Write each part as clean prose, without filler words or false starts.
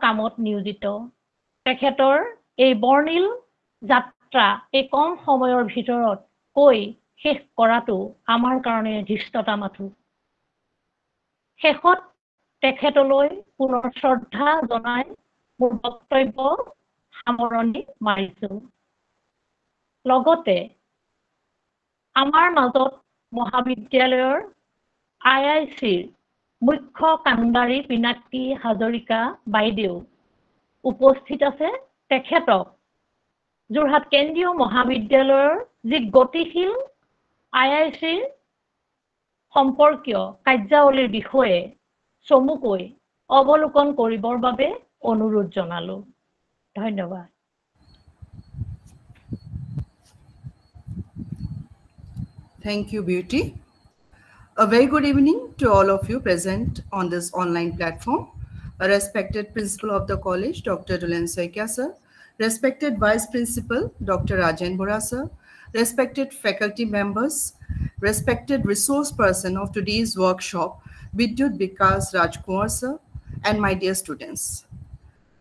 কামত নিয়োজিত তেখেতৰ এই বৰ্ণিল যাত্ৰা এই কম সময়ৰ ভিতৰত কৈ শেষ কৰাটো আমাৰ কাৰণে ধৃষ্টতা মাথো শেষত তেখেতলৈ পুনৰ শ্ৰদ্ধা জনাই মোৰ বক্তব্য সামৰণি মাৰিছো লগতে আমাৰ মাজত মহাবিদ্যালয়ৰ IICৰ মুখ্য কাণ্ডাৰী পিনাকী হাজৰিকা বাইদেউ উপস্থিত আছে তেখেতক যোৰহাট কেন্দ্ৰীয় মহাবিদ্যালয়ৰ যি গতিশীল IICৰ সম্পৰ্কীয় কাৰ্যাৱলীৰ বিষয়ে চমুকৈ অৱলোকন কৰিবৰ বাবে অনুৰোধ জনালো ধন্যবাদ Thank you, Beauty. A very good evening to all of you present on this online platform. A respected principal of the college, Dr. Dulen Soikia sir, respected vice principal, Dr. Rajan Bora sir, respected faculty members, respected resource person of today's workshop, Vidyut Vikas Rajkumar sir, and my dear students.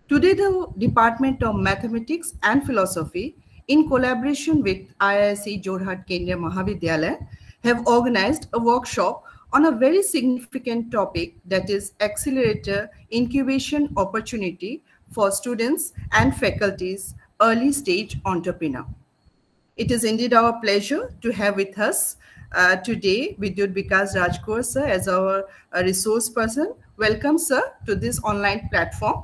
Today, the Department of Mathematics and Philosophy, in collaboration with IIC Jorhat Kendriya Mahavidyalaya, have organized a workshop on a very significant topic, that is accelerator incubation opportunity for students and faculties, early stage entrepreneur. It is indeed our pleasure to have with us today Vidyut Vikas Rajkumar sir as our resource person. Welcome sir to this online platform.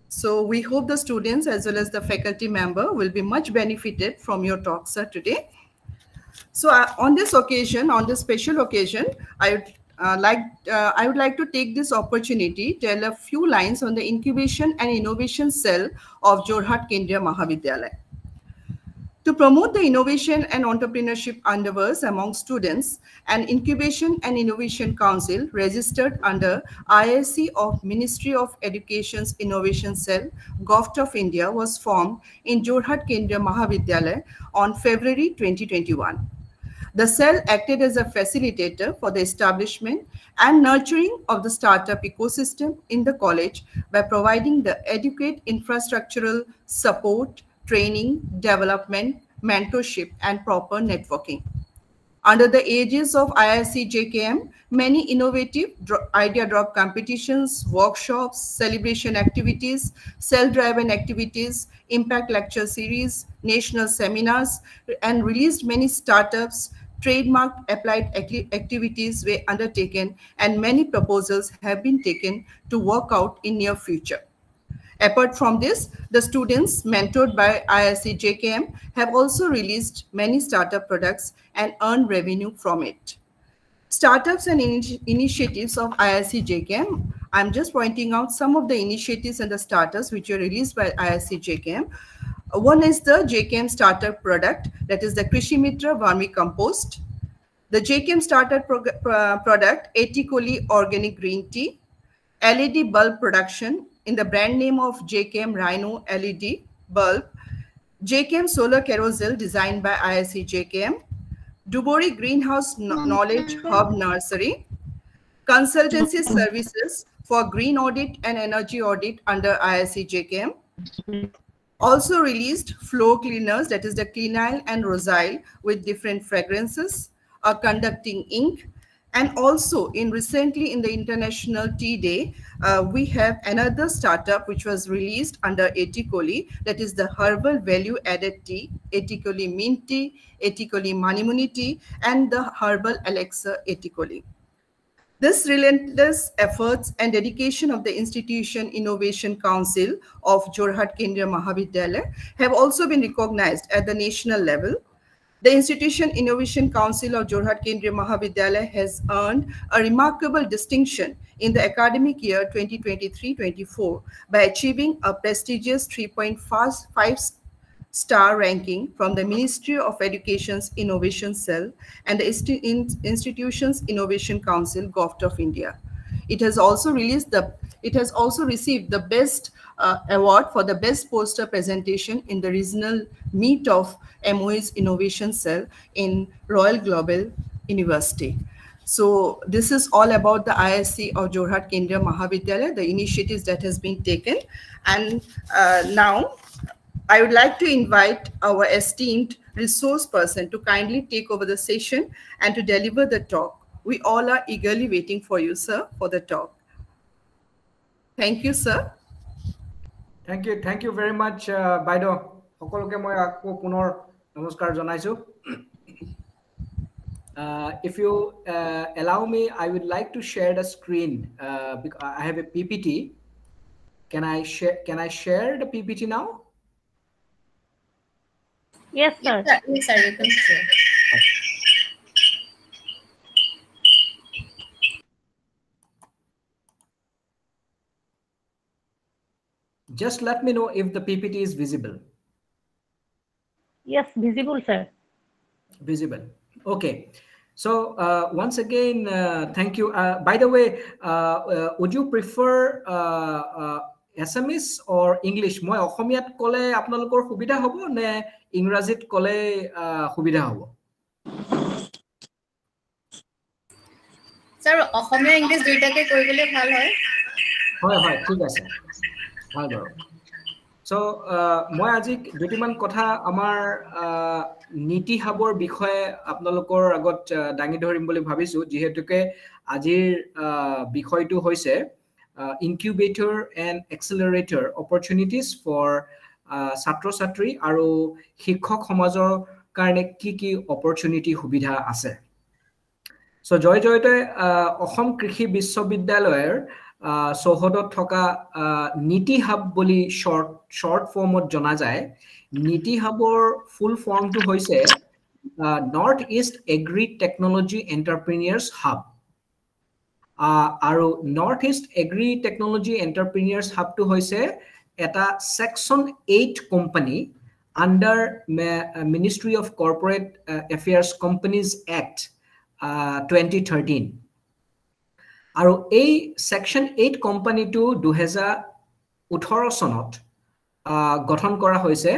So we hope the students as well as the faculty member will be much benefited from your talk, sir, today. So on this occasion, on this special occasion, I would like to take this opportunity to tell a few lines on the incubation and innovation cell of Jorhat Kendriya Mahavidyalaya. To promote the innovation and entrepreneurship endeavors among students, an Incubation and Innovation Council registered under IIC of Ministry of Education's Innovation Cell, Govt of India, was formed in Jorhat Kendriya Mahavidyalaya on February 2021. The cell acted as a facilitator for the establishment and nurturing of the startup ecosystem in the college by providing the adequate infrastructural support, training, development, mentorship, and proper networking. Under the aegis of IIC JKM, many innovative idea drop competitions, workshops, celebration activities, cell-driven activities, impact lecture series, national seminars, and released many startups, trademarked applied activities were undertaken, and many proposals have been taken to work out in near future. Apart from this, the students mentored by IIC JKM have also released many startup products and earned revenue from it. Startups and initiatives of IIC JKM, I'm just pointing out some of the initiatives and the startups which were released by IIC JKM. One is the JKM startup product, that is the Krishi Mitra Vermicompost. The JKM startup product, Eticoli Organic Green Tea, LED bulb production in the brand name of JKM Rhino LED bulb, JKM Solar Carousel designed by IIC JKM, Dubori Greenhouse Knowledge Hub Nursery, consultancy services for green audit and energy audit under IIC JKM, also released floor cleaners, that is the Cleanile and Rosile with different fragrances, a conducting ink, and also recently in the International Tea Day, we have another startup which was released under Eticoli, that is the herbal value added tea, Eticoli mint tea, Eticoli manimuni tea, and the herbal elixir Eticoli. This relentless efforts and dedication of the Institution Innovation Council of Jorhat Kendriya Mahavidyalaya have also been recognized at the national level. The Institution Innovation Council of Jorhat Kendriya Mahavidyalaya has earned a remarkable distinction in the academic year 2023-24 by achieving a prestigious 3.5-star ranking from the Ministry of Education's Innovation Cell and the Institution's Innovation Council, Govt of India. It has also received the best award for the best poster presentation in the regional meet of MOE's Innovation Cell in Royal Global University. So this is all about the ISC of Jorhat Kendriya Mahavidyalaya, the initiatives that has been taken. And now I would like to invite our esteemed resource person to kindly take over the session and to deliver the talk. We all are eagerly waiting for you, sir, for the talk. Thank you, sir. Thank you very much, Baido. সকলোকে মই আকৌ পুনৰ নমস্কাৰ জনাইছো. If you allow me, I would like to share the screen. I have a PPT. Can I share the PPT now? Yes, sir. Yes, sir. You can share. Just let me know if the PPT is visible. Yes, visible, sir. Visible. Okay. So once again, thank you. By the way, would you prefer SMS or English? Moi Okhomiyat kole apnalokor subida hobo ne Ingrazit kole subida hobo? Sir, Okhomiya English duitake koribole bhal hoy. Hoy, thik ase. Bhal baro. So মই আজি দুটিমান কথা আমাৰ নীতি হাবৰ বিষয়ে আপোনালোকৰ আগত দাঙি ধৰিম বুলি ভাবিছো যেহেতুকে আজিৰ বিষয়টো হৈছে incubator and accelerator opportunities for ছাত্ৰ ছাত্ৰী আৰু শিক্ষক সমাজৰ কাৰণে কি অপৰচুনিটি সুবিধা আছে সো জয়তে অসম কৃষি বিশ্ববিদ্যালয়ৰ চৌহদত থকা নীতি হাব বুলি শৰ্ট ফৰ্মত জনা যায় নীতি হাবৰ ফুল ফৰ্মটো হৈছে north east agri technology entrepreneurs hub আৰু north east agri technology entrepreneurs হাবটো হৈছে এটা section 8 company under ministry of corporate affairs companies act 2013 আৰু এই সেকশন 8 কোম্পানীটো 2018 চনত গঠন কৰা হৈছে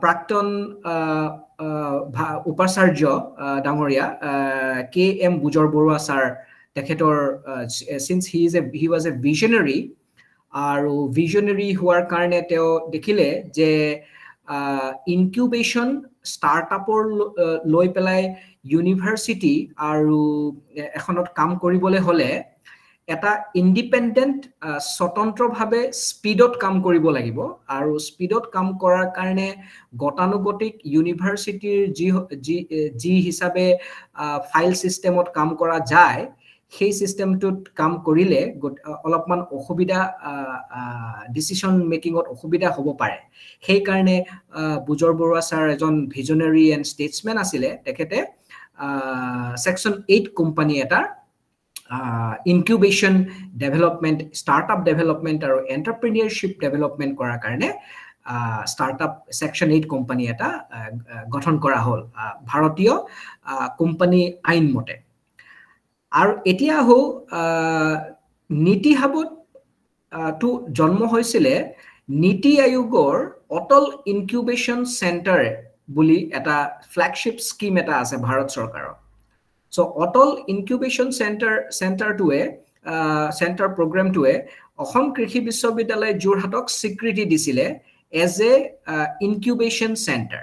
প্ৰাক্তন উপাচাৰ্য ডাঙৰীয়া কে এম বুজৰ বৰুৱা স্যাৰ তেখেতৰ since he was a visionary আৰু visionary হোৱাৰ কাৰণে তেওঁ দেখিলে যে ইনকিউবেশন স্টাৰ্টআপৰ লৈ পেলাই ইউনিভাৰ্সিটি আৰু এখনত কাম কৰিবলৈ হলে এটা ইন্ডিপেন্ডেন্ট স্বতন্ত্ৰভাৱে স্পিডত কাম কৰিব লাগিব আৰু স্পিডত কাম কৰাৰ কাৰণে গতানুগতিক ইউনিভাৰ্সিটিৰ জি হিচাপে ফাইল সিস্টেমত কাম কৰা যায় সেই সিস্টেমটোত কাম কৰিলে অলপমান অসুবিধা ডিসিশন মেকিংত অসুবিধা হ'ব পাৰে সেই কাৰণে বুজৰ বৰুৱা স্যাৰ এজন ভিজনাৰী এণ্ড ষ্টেটসম্যান আছিলে তেখেতে সেকশন 8 কোম্পানী এটা ইনকিউবেশন ডেভেলপমেন্ট স্টার্টআপ ডেভেলপমেন্ট আৰু এন্টাৰপ্ৰেনিয়ৰশিপ ডেভেলপমেন্ট কৰাৰ কাৰণে স্টাৰ্টআপ সেকশন 8 কোম্পানী এটা গঠন কৰা হ'ল ভাৰতীয় কোম্পানী আইন মতে আৰু এতিয়া হো নীতি হাবত টু জন্ম হৈছিলে নীতি আয়োগৰ অটল ইনকিউবেশন সেন্টাৰ বুলি এটা ফ্ল্যাগশিপ স্কিম এটা আছে ভাৰত চৰকাৰৰ So Otol Incubation Center program to Ohom Krishi Biswabidyalayay Jorhatok স্বীকৃতি দিছিলে as a incubation center.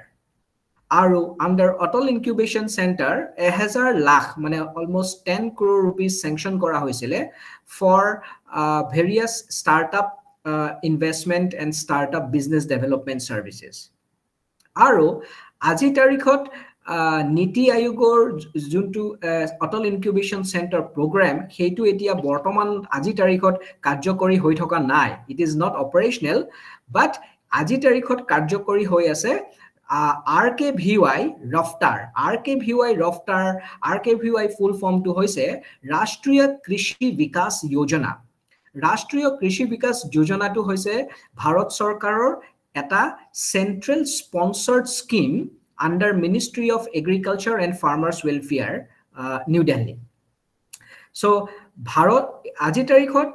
Aru under Otol Incubation Center 1000 lakh মানে almost 10 crore rupees sanction kora hoisile for various startup investment and startup business development services. Aru আজি তাৰিখত নীতি আয়োগৰ যোনটো অটল incubation centre programme হেতু এতিয়া বৰ্তমান আজি তাৰিখত কাৰ্যকৰী হৈ থকা নাই ইট ইজ নট অপাৰেশনাল বাট আজি তাৰিখত কাৰ্যকৰী হৈ আছে RKVY RKVY ফুল ফৰ্মটো হৈছে ৰাষ্ট্ৰীয় কৃষি বিকাশ যোজনা ৰাষ্ট্ৰীয় কৃষি বিকাশ যোজনাটো হৈছে ভাৰত চৰকাৰৰ এটা central sponsored scheme under Ministry of Agriculture and Farmers Welfare, New Delhi. So, Bharat আজি তাৰিখত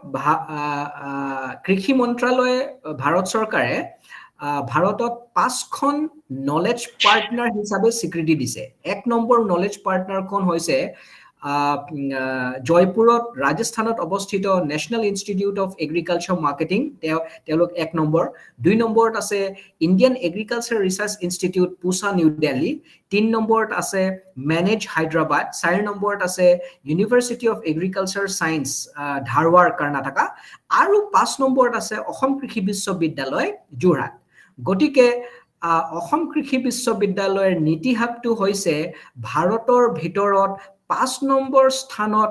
কৃষি মন্ত্ৰালয়ে ভাৰত চৰকাৰে ভাৰতত 5খন নলেজ পাৰ্টনাৰ হিচাপে স্বীকৃতি দিছে এক নম্বৰ নলেজ পাৰ্টনাৰ কোন হৈছে জয়পুৰত ৰাজস্থানত অৱস্থিত national institute of agriculture marketing তেওঁলোক 1 নম্বৰ 2 নম্বৰত আছে Indian agriculture research institute Pusa New Delhi 3 নম্বৰত আছে মেনেজ হায়দৰাবাদ 4 নম্বৰত আছে university of agriculture science Dharwad Karnataka আৰু 5 নম্বৰত আছে অসম কৃষি বিশ্ববিদ্যালয় যোৰহাট গতিকে অসম কৃষি বিশ্ববিদ্যালয়ৰ নীতিহাবটো হৈছে ভাৰতৰ ভিতৰত 5 নম্বৰ স্থানত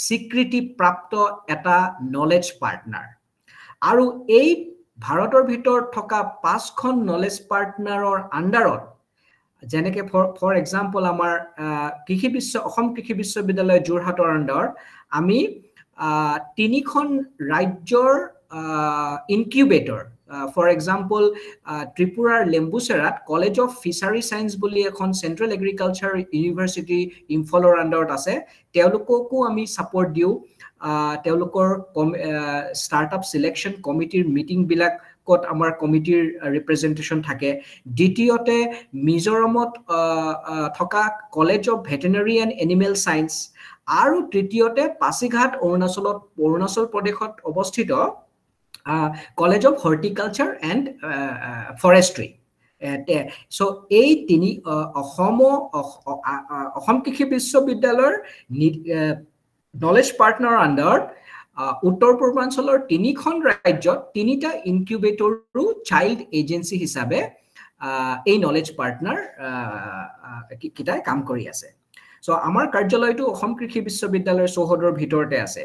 স্বীকৃতি প্ৰাপ্ত এটা নলেজ পাৰ্টনাৰ আৰু এই ভাৰতৰ ভিতৰত থকা 5খন নলেজ পাৰ্টনাৰৰ আন্ডাৰত যেনেকে ফৰ এক্সাম্পল আমাৰ অসম কৃষি বিশ্ববিদ্যালয় যোৰহাটৰ আন্ডাৰত আমি 3খন ৰাজ্যৰ incubator for example Tripurar Lembuserat College of Fishery Science বুলি এখন Central Agriculture University Imphal under আছে তেওলোককো আমি সাপোর্ট দিও তেওলোকৰ startup selection committee meeting বিলাক কত আমাৰ কমিটিৰ ৰিপ্ৰেজেন্টেশন থাকে দ্বিতীয়তে মিজোৰামত থকা college of veterinary and animal science আৰু তৃতীয়তে পাছিঘাট অৰুণাচল প্ৰদেশত অৱস্থিত College of Horticulture and Forestry. So, এই তিনি অসম কৃষি বিশ্ববিদ্যালয়ৰ knowledge partner under উত্তৰ পূৰ্বাঞ্চলৰ 3খন ৰাজ্যত 3টা ইনকিউবেটৰ চাইল্ড এজেন্সি হিচাপে এই knowledge partner কিটাই কাম কৰি আছে সো আমাৰ কাৰ্যালয়টো অসম কৃষি বিশ্ববিদ্যালয়ৰ চৌহদৰ ভিতৰতে আছে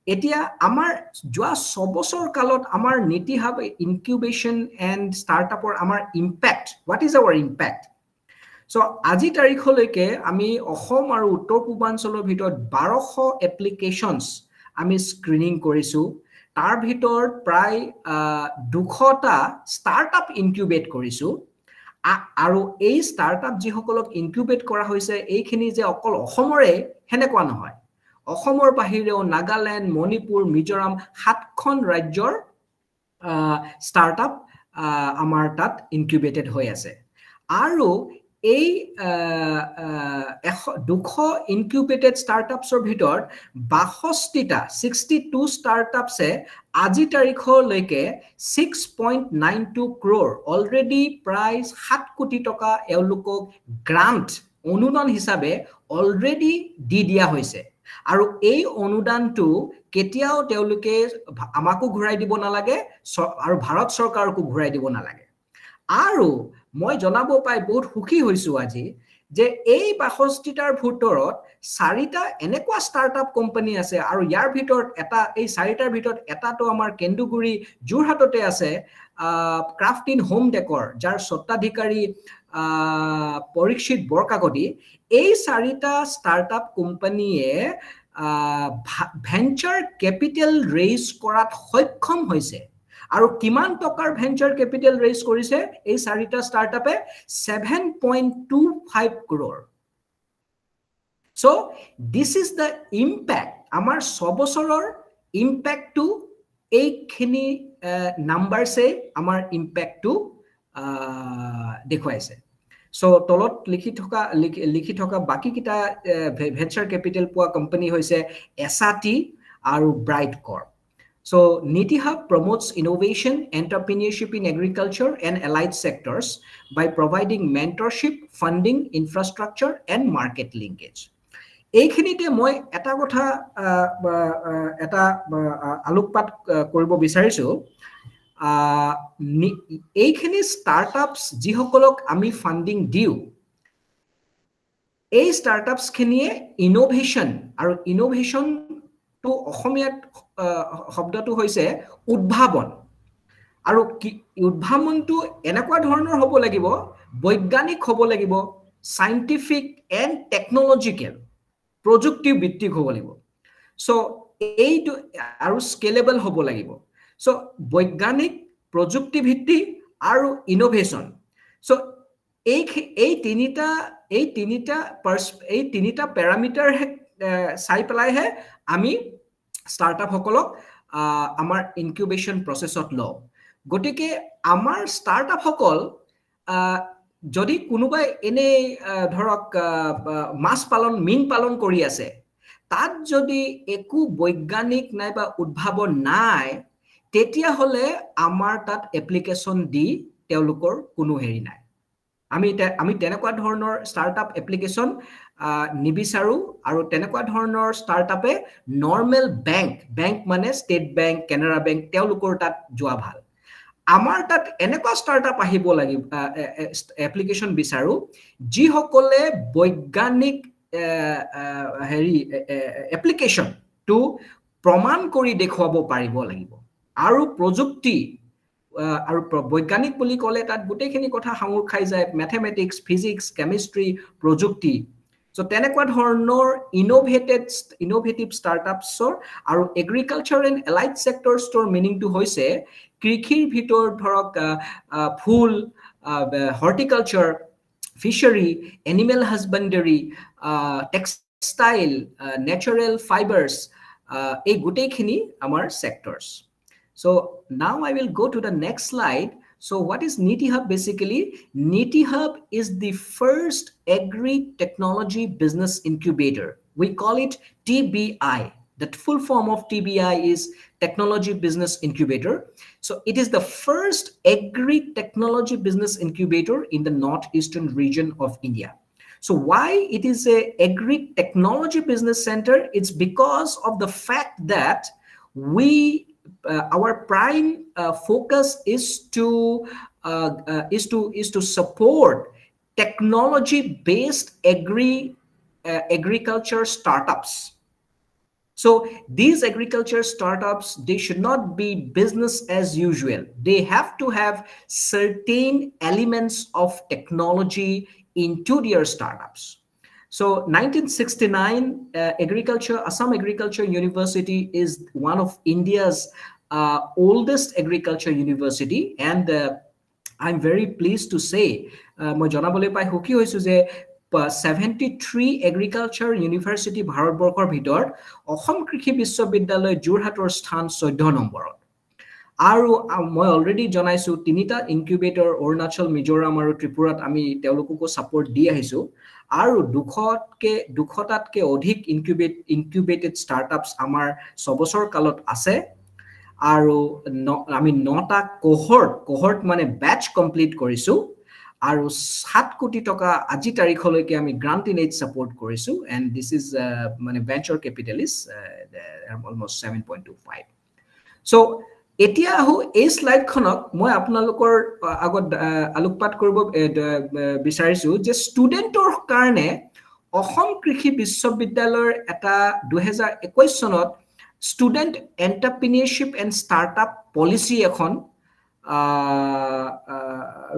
এতিয়া আমাৰ যোৱা 6 বছৰ কালত আমাৰ নীতি হাব ইনকিউবেশন এণ্ড ষ্টাৰ্টআপৰ আমাৰ impact what is our impact so আজি তাৰিখলৈকে আমি অসম আৰু উত্তৰ পূৰ্বাঞ্চলৰ ভিতৰত 1200 এপ্লিকেশনস আমি স্ক্ৰিনিং কৰিছো তাৰ ভিতৰত প্ৰায় 200টা ষ্টাৰ্টআপ ইনকিউবেট কৰিছো আৰু এই ষ্টাৰ্টআপ যিসকলক ইনকিউবেট কৰা হৈছে এইখিনি যে অকল অসমৰে হেনেকুৱা নহয় অসমৰ বাহিৰেও নাগালেণ্ড মণিপুৰ মিজোৰাম 7খন ৰাজ্যৰ ষ্টাৰ্টআপ আমাৰ তাত ইনকিউবেটেড হৈ আছে আৰু এই 200 ইনকিউবেটেড ষ্টাৰ্টআপছৰ ভিতৰত 62টা 62 ষ্টাৰ্টআপছে আজি তাৰিখলৈকে 6.92 crore অলৰেডি প্ৰায় 7 কোটি টকা এওঁলোকক গ্ৰান্ট অনুদান হিচাপে অলৰেডি দি দিয়া হৈছে আৰু এই অনুদানটো কেতিয়াও তেওঁলোকে আমাকো ঘূৰাই দিব নালাগে আৰু ভাৰত চৰকাৰকো ঘূৰাই দিব নালাগে আৰু মই জনাব পাই বহুত সুখী হৈছো আজি যে এই 62টাৰ ভিতৰত 4টা এনেকুৱা ষ্টাৰ্টআপ কোম্পানী আছে আৰু ইয়াৰ ভিতৰত এটা এই 4টাৰ ভিতৰত এটাটো আমাৰ কেন্দুগুৰি যোৰহাটতে আছে ক্ৰাফট ইন হোম ডেকৰ যাৰ স্বত্বাধিকাৰী পৰীক্ষিত বৰকাকতি এই 4টা ষ্টাৰ্টআপ কোম্পানীয়ে ভেঞ্চাৰ ক্যাপিটেল ৰেইজ কৰাত সক্ষম হৈছে আৰু কিমান টকাৰ ভেঞ্চাৰ ক্যাপিটেল ৰেইজ কৰিছে এই 4টা ষ্টাৰ্টআপে 7.25 crore so this is the impact আমাৰ 6 বছৰৰ impact to এইখিনি নাম্বাৰছে আমাৰ impact to দেখুৱাইছে সো তলত লিখি থকা বাকি কিটা ভেঞ্চাৰ ক্যাপিটেল পোৱা কোম্পানী হৈছে এছআটি আৰু Bright Corp So, Niti Hub promotes innovation, entrepreneurship in agriculture and allied sectors by providing mentorship, funding, infrastructure, and market linkage. এইখিনিতে মই এটা কথা এটা আলোকপাত কৰিব বিচাৰিছো এইখিনি ষ্টাৰ্টআপছ যিসকলক আমি ফান্ডিং দিও এই ষ্টাৰ্টআপছ খিনিয়ে ইনোভেশন আৰু ইনোভেশন তো অসমীয়াত শব্দটো হৈছে উদ্ভাৱন আৰু উদ্ভাৱনটো এনেকুৱা ধৰণৰ হ'ব লাগিব বৈজ্ঞানিক হ'ব লাগিব সাইন্টিফিক এণ্ড টেকনলজিক্যাল প্ৰযুক্তি ভিত্তিক হ'ব লাগিব সো এইটো আৰু স্কেলেবল হ'ব লাগিব সো বৈজ্ঞানিক প্ৰযুক্তি ভিত্তিক আৰু ইনোভেশন সো এই তিনিটা প্যাৰামিটাৰ চাই পেলাই হে আমি ষ্টাৰ্টআপ সকলক আমাৰ ইনকিউবেশন প্ৰসেছত লওঁ গটিকে আমাৰ ষ্টাৰ্টআপ সকল যদি কোনোবাই এনে ধৰক মাছ পালন মিন পালন কৰি আছে তাত যদি একো বৈজ্ঞানিক নাইবা উদ্ভাৱন নাই তেতিয়া হলে আমাৰ তাত এপ্লিকেশন দি তেওঁলোকৰ কোনো হেৰি নাই আমি তেনেকুৱা ধৰণৰ ষ্টাৰ্টআপ এপ্লিকেশন নিবিচাৰো আৰু তেনেকুৱা ধৰণৰ ষ্টাৰ্টআপে নৰ্মেল বেংক মানে ষ্টেট বেংক কেনাৰা বেংক তেওঁলোকৰ তাত যোৱা ভাল আমাৰ তাত এনেকুৱা ষ্টাৰ্টআপ আহিব লাগিব এপ্লিকেশন বিচাৰো যি সকলে বৈজ্ঞানিক হেৰি এপ্লিকেশন টু প্ৰমাণ কৰি দেখুৱাব পাৰিব লাগিব আৰু প্ৰযুক্তি আৰু বৈজ্ঞানিক বুলি ক'লে তাত গোটেইখিনি কথা সাঙুৰ খাই যায় ম্যাথমেটিক্স ফিজিক্স কেমিষ্ট্ৰি প্ৰযুক্তি সো তেনেকুৱা ধৰণৰ ইনোভেটিভ ষ্টাৰ্টআপছৰ আৰু এগ্ৰিকালচাৰ এণ্ড এলাইড ছেক্টৰছৰ মিনিংটো হৈছে কৃষিৰ ভিতৰত ধৰক ফুল horticulture fishery animal husbandry textile natural fibres এই গোটেইখিনি আমাৰ ছেক্টৰছ So now I will go to the next slide. So what is NITI Hub basically? NITI Hub is the first agri-technology business incubator. We call it TBI. The full form of TBI is Technology Business Incubator. So it is the first agri-technology business incubator in the northeastern region of India. So why it is a agri-technology business center? It's because of the fact that our prime focus is to support technology-based agriculture startups. So these agriculture startups, they should not be business as usual. They have to have certain elements of technology into their startups. So 1969, Assam Agriculture University is one of India's oldest agriculture university, and I'm very pleased to say, মই জনাবলৈ পাই সুখী হৈছো যে 73 agriculture university ভাৰতবৰ্ষৰ ভিতৰত অসম কৃষি বিশ্ববিদ্যালয় যোৰহাটৰ স্থান 14 নম্বৰত আৰু মই অলৰেডি জনাইছো তিনিটা ইনকিউবেটৰ অৰুণাচল মিজোৰাম আৰু ত্ৰিপুৰাত আমি তেওঁলোককো সাপোৰ্ট দি আহিছো আৰু 200টাতকে অধিক ইনকিউবেটেড ষ্টাৰ্টআপছ আমাৰ 6 বছৰ কালত আছে আৰু আমি 9টা কোহৰ্ট মানে ব্যাচ কমপ্লিট কৰিছো আৰু 7 কোটি টকা আজি তাৰিখলৈকে আমি গ্ৰান্ট ইন এইড সাপোৰ্ট কৰিছো এন্ড দিস ইজ মানে ভেঞ্চাৰ ক্যাপিটালিষ্ট অলমোস্ট 7.25 সো এতিয়া এই স্লাইড খনক মই আপোনালোকৰ আগত আলোকপাত কৰিব বিচাৰিছো যে ষ্টুডেন্টৰ কাৰণে অসম কৃষি বিশ্ববিদ্যালয়ৰ এটা 2021 চনত স্টুডেন্ট এন্টাৰপ্ৰেনিয়ৰশিপ এণ্ড ষ্টাৰ্টআপ পলিচি এখন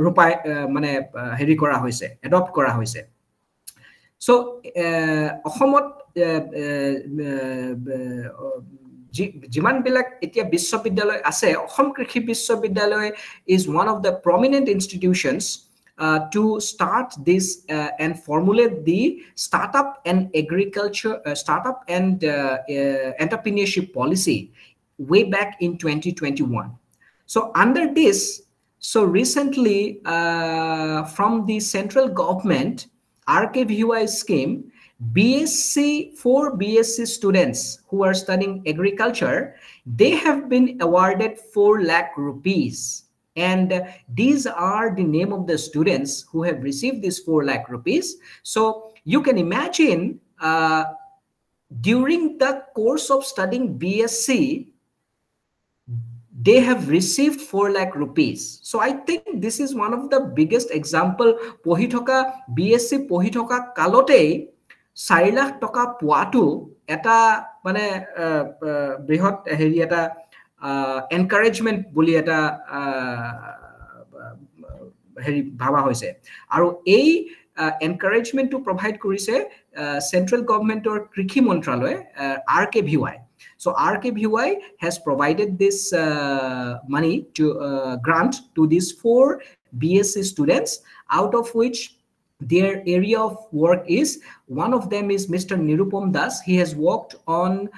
ৰূপায় মানে হেৰি কৰা হৈছে এডপ্ট কৰা হৈছে সো অসমত যিমান বিলাক এতিয়া বিশ্ববিদ্যালয় আছে অসম কৃষি বিশ্ববিদ্যালয় is one of the prominent institutions to start this and formulate the startup and entrepreneurship policy way back in 2021. So under this, so recently from the central government RKVY scheme, four BSc students who are studying agriculture, they have been awarded 4 lakh rupees. And these are the name of the students who have received this 4 lakh rupees. So you can imagine during the course of studying BSc, they have received 4 lakh rupees. So I think this is one of the biggest example. Pohithoka BSc Pohithoka Kalote 4 lakh toka poatu eta mane brihot heri eta encouragement boli eta heri bhaba hoise aru ei encouragement to provide korise central government or Krishi Mantraloy RKVY. So RKVY has provided this money to grant to these 4 BSc students, out of which their area of work is, one of them is Mr. Nirupam Das. He has worked on